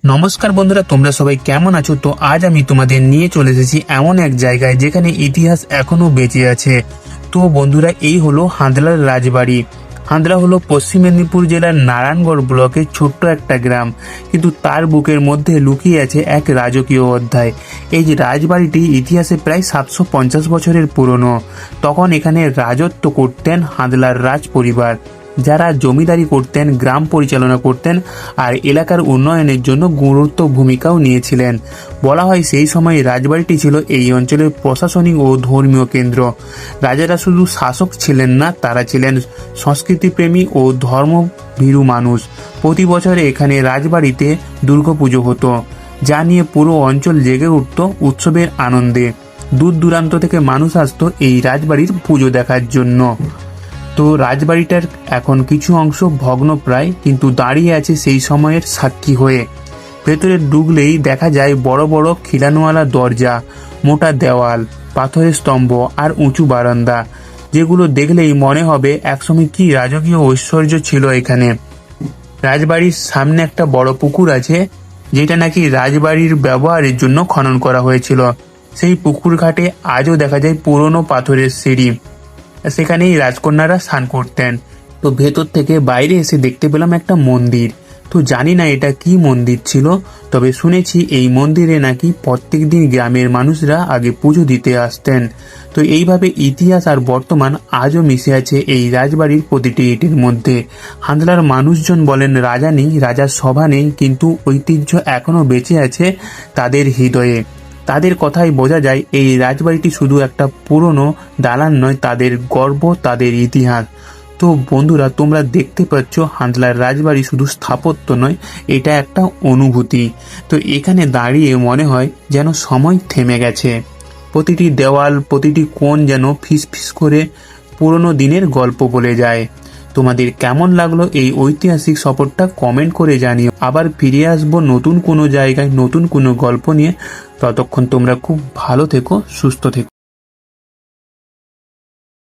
নমস্কার বন্ধুরা, তোমরা সবাই কেমন আছো? তো আজ আমি তোমাদের নিয়ে চলে এসেছি এমন এক জায়গায় যেখানে ইতিহাস এখনো বেঁচে আছে। তো বন্ধুরা, এই হলো হান্দলার রাজবাড়ি। হান্দলা হলো পশ্চিম মেদিনীপুর জেলার নারায়ণগড় ব্লকের ছোট্ট একটা গ্রাম, কিন্তু তার বুকের মধ্যে লুকিয়ে আছে এক রাজকীয় অধ্যায়। এই যে রাজবাড়িটি ইতিহাসে প্রায় 750 বছরের পুরনো। তখন এখানে রাজত্ব করতেন হান্দলার রাজ পরিবার, যারা জমিদারি করতেন, গ্রাম পরিচালনা করতেন আর এলাকার উন্নয়নের জন্য গুরুত্ব ভূমিকাও নিয়েছিলেন। বলা হয় সেই সময় রাজবাড়িটি ছিল এই অঞ্চলের প্রশাসনিক ও ধর্মীয় কেন্দ্র। রাজারা শুধু শাসক ছিলেন না, তারা ছিলেন সংস্কৃতিপ্রেমী ও ধর্মভীরু মানুষ। প্রতি বছর এখানে রাজবাড়িতে দুর্গাপুজো হতো, যা নিয়ে পুরো অঞ্চল জেগে উঠত উৎসবের আনন্দে। দূর দূরান্ত থেকে মানুষ আসতো এই রাজবাড়ির পুজো দেখার জন্য। তো রাজবাড়িটার এখন কিছু অংশ ভগ্নপ্রায়, কিন্তু দাঁড়িয়ে আছে সেই সময়ের সাক্ষী হয়ে। ভেতরে ঢুকলেই দেখা যায় বড় বড় খিলানওয়ালা দরজা, মোটা দেওয়াল, পাথরের স্তম্ভ আর উঁচু বারান্দা, যেগুলো দেখলেই মনে হবে একসময় কি রাজকীয় ঐশ্বর্য ছিল এখানে। রাজবাড়ির সামনে একটা বড় পুকুর আছে, যেটা নাকি রাজবাড়ির ব্যবহারের জন্য খনন করা হয়েছিল। সেই পুকুর ঘাটে আজও দেখা যায় পুরনো পাথরের সিঁড়ি, সেখানেই রাজকন্যারা স্নান করতেন। তো ভেতর থেকে বাইরে এসে দেখতে পেলাম একটা মন্দির। তো জানি না এটা কি মন্দির ছিল, তবে শুনেছি এই মন্দিরে নাকি প্রত্যেক দিন গ্রামের মানুষরা আগে পুজো দিতে আসতেন। তো এইভাবে ইতিহাস আর বর্তমান আজও মিশে আছে এই রাজবাড়ির প্রতিটি ইটের মধ্যে। হান্দলার মানুষজন বলেন রাজা নেই, রাজার সভা নেই, কিন্তু ঐতিহ্য এখনো বেঁচে আছে তাদের হৃদয়ে। তাদের কথাই বোঝা যায় এই রাজবাড়িটি শুধু একটা পুরনো দালান নয়, তাদের গর্ব, তাদের ইতিহাস। তো বন্ধুরা, তোমরা দেখতে পাচ্ছ হান্দলার রাজবাড়ি শুধু স্থাপত্য নয়, এটা একটা অনুভূতি। তো এখানে দাঁড়িয়ে মনে হয় যেন সময় থেমে গেছে। প্রতিটি দেওয়াল, প্রতিটি কোণ যেন ফিস ফিস করে পুরনো দিনের গল্প বলে যায়। তোমাদের কেমন লাগলো এই ঐতিহাসিক সফরটা কমেন্ট করে জানিও। আবার ফিরে আসবো নতুন কোনো জায়গায়, নতুন কোনো গল্প নিয়ে। ততক্ষণ তোমরা খুব ভালো থেকো, সুস্থ থেকো।